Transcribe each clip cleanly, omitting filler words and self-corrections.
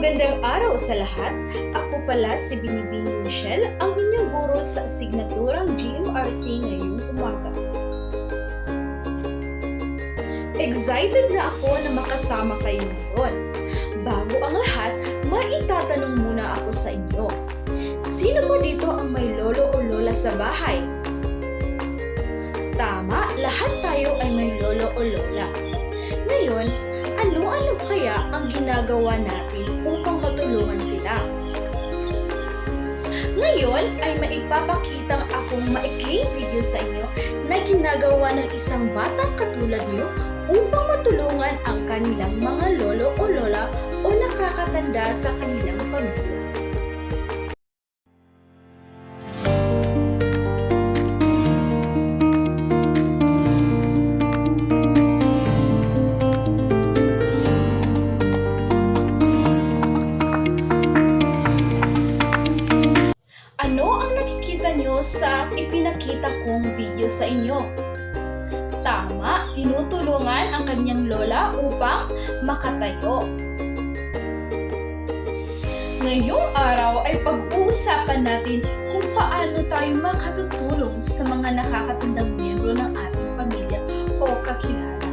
Magandang araw sa lahat. Ako pala si Binibini Michelle, ang inyong guro sa asignaturang GMRC ngayong umaga. Excited na ako na makasama kayo ngayon. Bago ang lahat, maitatanong muna ako sa inyo. Sino ba dito ang may lolo o lola sa bahay? Tama, lahat tayo ay may lolo o lola. Ngayon, ano-ano kaya ang ginagawa natin upang matulungan sila? Ngayon ay maipapakita akong maikling video sa inyo na ginagawa ng isang batang katulad niyo upang matulungan ang kanilang mga lolo o lola o nakakatanda sa kanilang pamilya. Ano ang nakikita nyo sa ipinakita kong video sa inyo? Tama, tinutulungan ang kanyang lola upang makatayo. Ngayong araw ay pag-uusapan natin kung paano tayo makatutulong sa mga nakakatandang miyembro ng ating pamilya o kakilala.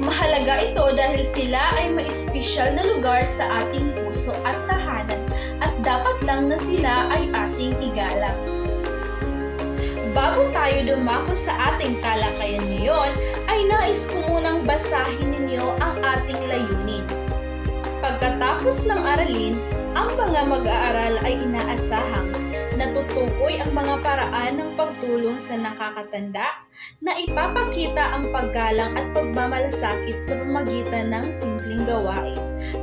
Mahalaga ito dahil sila ay may espesyal na lugar sa ating puso at tahanan at dapat lang na sila ay ating igalang. Bago tayo dumako sa ating talakayan ngayon, ay nais ko munang basahin ninyo ang ating layunin. Pagkatapos ng aralin, ang mga mag-aaral ay inaasahang natutukoy ang mga paraan ng pagtulong sa nakakatanda na ipapakita ang paggalang at pagmamalasakit sa pamamagitan ng simpleng gawain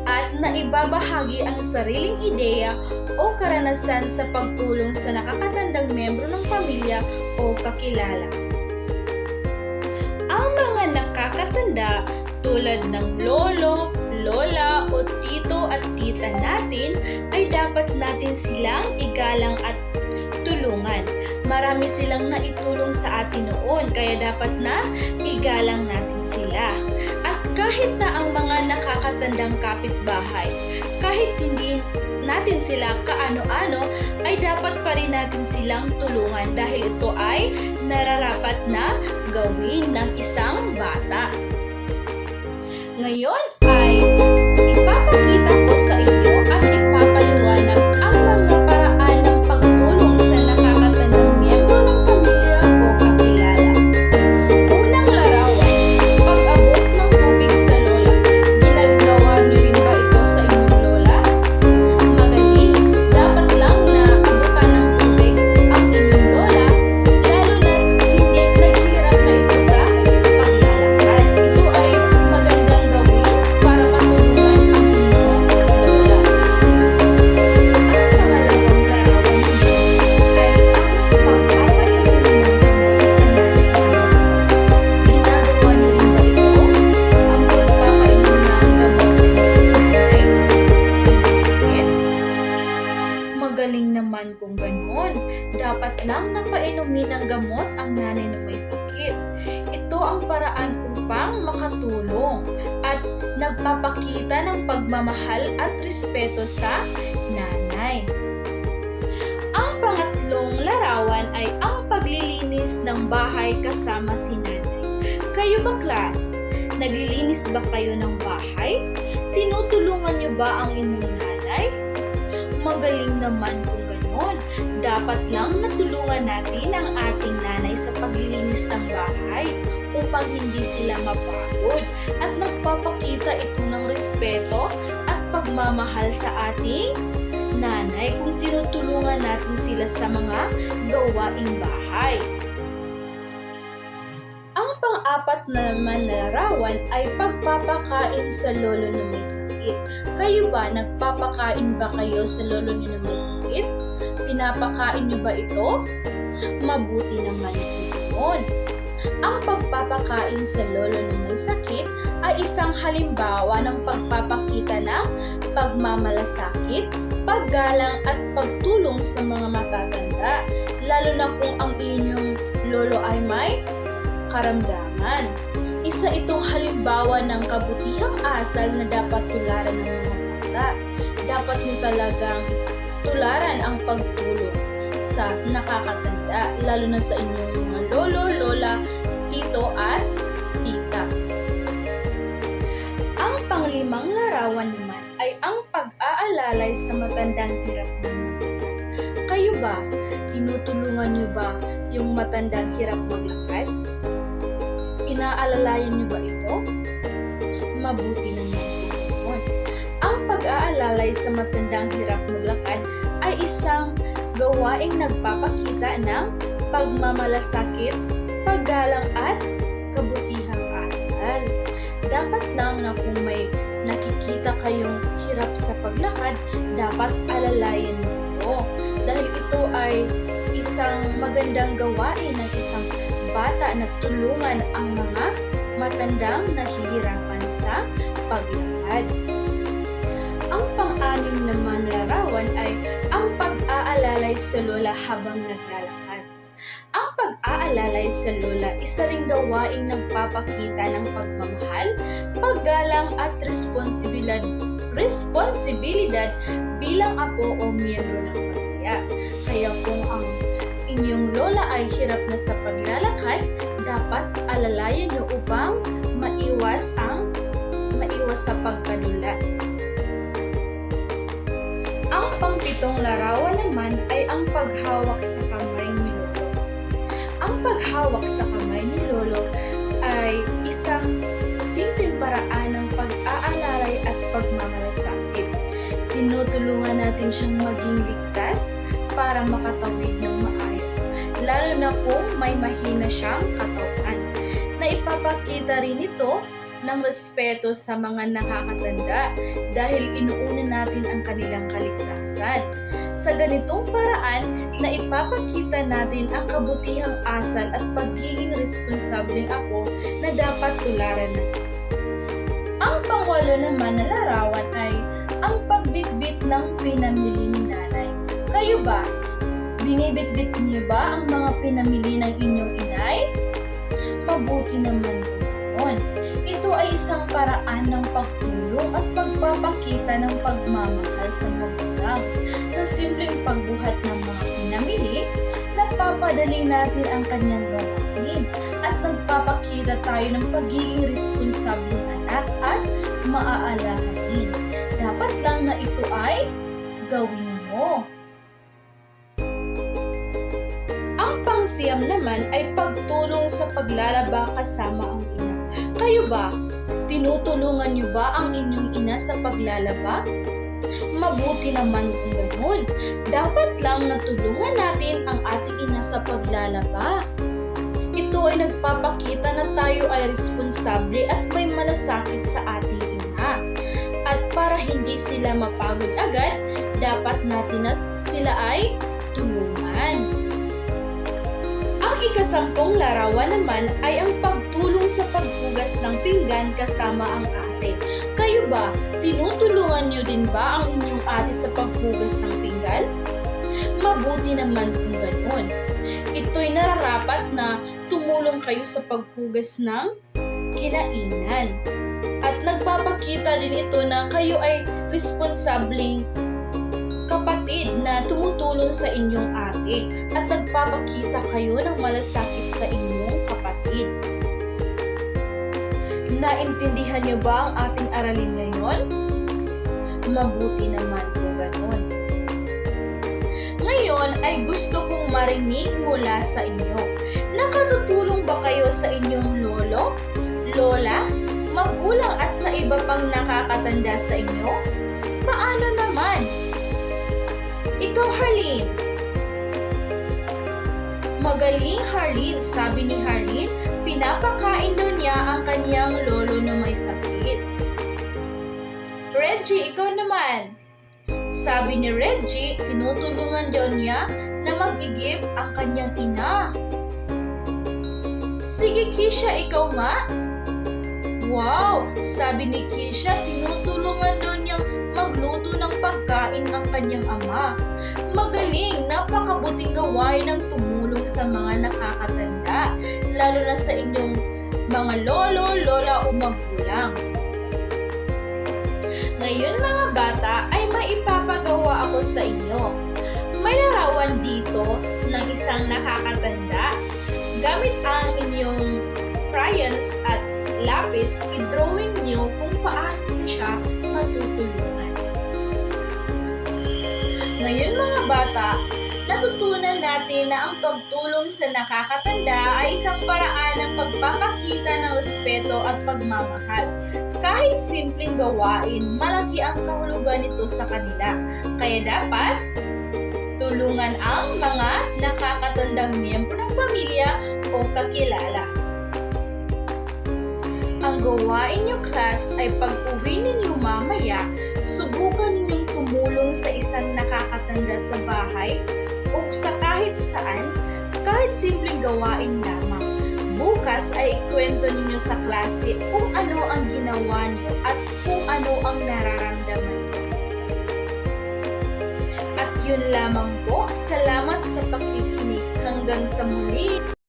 at naibabahagi ang sariling ideya o karanasan sa pagtulong sa nakakatandang miyembro ng pamilya o kakilala. Ang mga nakakatanda tulad ng lolo, lola o tito at tita natin ay dapat natin silang igalang at tulungan. Marami silang naitulong sa atin noon kaya dapat na igalang natin sila. At kahit na ang mga nakakatandang kapitbahay, kahit hindi natin sila kaano-ano, ay dapat pa rin natin silang tulungan dahil ito ay nararapat na gawin ng isang bata. Ngayon ay ipapakita ko sa inyo at ipapaliwanag ang mga paraan ng pagtulong sa nakakatandang miyembro ng pamilya o kakilala. Unang larawan, pag-abot ng tubig sa lola. Ginagawa niyo rin ba ito sa inyong lola? Magaling, dapat lang na abutan ng tubig ang inyong lola, lalo na hindi naghihirap na ito sa paglalakad. Ito ay magandang gawin para matulungan ang inyong lola. Ang pangalawang larawan nito ay ang pagpapainom ng gamot sa nanay. Ginagawa niyo rin ba ito? Ang pagpapainom ng gamot sa inyong nanay? Sakit? Magaling naman kung ganun. Dapat lang napainumin ng gamot ang nanay na may sakit. Ito ang paraan upang makatulong at nagpapakita ng pagmamahal at respeto sa nanay. Ang pangatlong larawan ay ang paglilinis ng bahay kasama si nanay. Kayo ba, class? Naglilinis ba kayo ng bahay? Tinutulungan niyo ba ang inyong nanay? Magaling naman kung ganon. Dapat lang natulungan natin ang ating nanay sa paglilinis ng bahay upang hindi sila mapagod at nagpapakita ito ng respeto at pagmamahal sa ating nanay kung tinutulungan natin sila sa mga gawaing bahay. Ang pang-apat na naman na larawan ay pagpapakain sa lolo na may sakit. Kayo ba, nagpapakain ba kayo sa lolo niyo na may sakit? Pinapakain niyo ba ito? Mabuti naman ito. Ang pagpapakain sa lolo na may sakit ay isang halimbawa ng pagpapakita ng pagmamalasakit, paggalang at pagtulong sa mga matatanda, lalo na kung ang inyong lolo ay may karamdaman. Isa itong halimbawa ng kabutihang asal na dapat tularan ng mga bata. Dapat nyo talagang tularan ang pagtulong sa nakakatanda, lalo na sa inyong mga lolo, lola, tito at tita. Ang panglimang larawan naman ay ang pag-aalalay sa matandang hirap ng maglakad. Kayo ba? Tinutulungan nyo ba yung matandang hirap maglakad? Inaalalayan nyo ba ito? Mabuti naman po. Ang pag-aalalay sa matandang hirap maglakad ay isang gawaing nagpapakita ng pagmamalasakit, paggalang at kabutihang asal. Dapat lang na kung may nakikita kayong hirap sa paglakad, dapat alalayan mo ito. Dahil ito ay isang magandang gawain ng isang bata na tulungan ang mga matandang nahihirapan sa paglakad. Ang pang-anim naman larawan ay ang pag-aalalay sa lola habang naglalakad. Ang pag-aalalay sa lola, isa ring gawaing nagpapakita ng pagmamahal, paggalang at responsibilidad bilang apo o miyembro ng pamilya. Kaya kung ang inyong lola ay hirap na sa paglalakad, dapat alalayan nyo upang maiwas sa pagkadulas. Ang pang-pitong larawan naman ay ang paghawak sa kamay ni lolo. Ang paghawak sa kamay ni lolo ay isang simpleng paraan ng pag-aalalay at pagmamalasakit. Tinutulungan natin siyang maging ligtas para makatawid ng maayos, lalo na kung may mahina siyang katawan. Naipapakita rin ito ng respeto sa mga nakakatanda dahil inuuna natin ang kanilang kaligtasan. Sa ganitong paraan, naipapakita natin ang kabutihang asal at pagiging responsableng apo na dapat tularan natin. Ang pangwalo naman na larawan ay ang pagbitbit ng pinamili ni nanay. Kayo ba? Binibitbit niyo ba ang mga pinamili ng inyong inay? Mabuti naman po noon. Ito ay isang paraan ng pagtulong at pagpapakita ng pagmamahal sa magulang. Sa simpleng pagbuhat ng mga pinamili, napapadali natin ang kanyang gawain at nagpapakita tayo ng pagiging responsableng anak at maaalahain. Dapat lang na ito ay gawin mo. Ang pang-siyam naman ay pagtulong sa paglalaba kasama ang ina. Kayo ba? Tinutulungan niyo ba ang inyong ina sa paglalaba? Mabuti naman kung ganoon. Dapat lang na tulungan natin ang ating ina sa paglalaba. Ito ay nagpapakita na tayo ay responsable at may malasakit sa ating ina. At para hindi sila mapagod agad, dapat natin na sila ay tulungan. Ang ikasampung larawan naman ay ang pagtulong sa paghugas ng pinggan kasama ang ate. Kayo ba? Tinutulungan niyo din ba ang inyong ate sa paghugas ng pinggan? Mabuti naman kung ganoon. Ito'y nararapat na tumulong kayo sa paghugas ng kinainan. At nagpapakita din ito na kayo ay responsableng kapatid na tumutulong sa inyong ate at nagpapakita kayo ng malasakit sa inyong kapatid. Naintindihan niyo ba ang ating aralin ngayon? Mabuti naman po ganoon. Ngayon ay gusto kong marinig mula sa inyo. Nakatutulong ba kayo sa inyong lolo, lola, magulang at sa iba pang nakakatanda sa inyo? Paano naman? Ikaw, Harleen. Magaling, Harleen, sabi ni Harleen, pinapakain daw niya ang kanyang lolo na may sakit. Reggie, ikaw naman. Sabi ni Reggie, tinutulungan daw niya na mag-igib ang kanyang ina. Sige, Kisha, ikaw nga. Wow! Sabi ni Kisha, tinutulungan daw niyang magluto ng pagkain ang kanyang ama. Magaling! Napakabuting gawain ng tumulong sa mga nakakatanda, lalo na sa inyong mga lolo, lola o magulang. Ngayon mga bata ay maipapagawa ako sa inyo. May larawan dito ng isang nakakatanda. Gamit ang inyong crayons at lapis, i-drawing nyo kung paano siya matutulungan. Ngayon mga bata, natutunan natin na ang pagtulong sa nakakatanda ay isang paraan ng pagpapakita ng respeto at pagmamahal. Kahit simpleng gawain, malaki ang kahulugan nito sa kanila. Kaya dapat tulungan ang mga nakakatandang miyembro ng pamilya o kakilala. Ang gawain niyo class ay pag-uwi ninyo mamaya, subukan ninyong tumulong sa isang nakakatanda sa bahay o sa kahit saan, kahit simpleng gawain lamang. Bukas ay ikwento ninyo sa klase kung ano ang ginawa niyo at kung ano ang nararamdaman niyo. At yun lamang po, salamat sa pakikinig. Hanggang sa muli!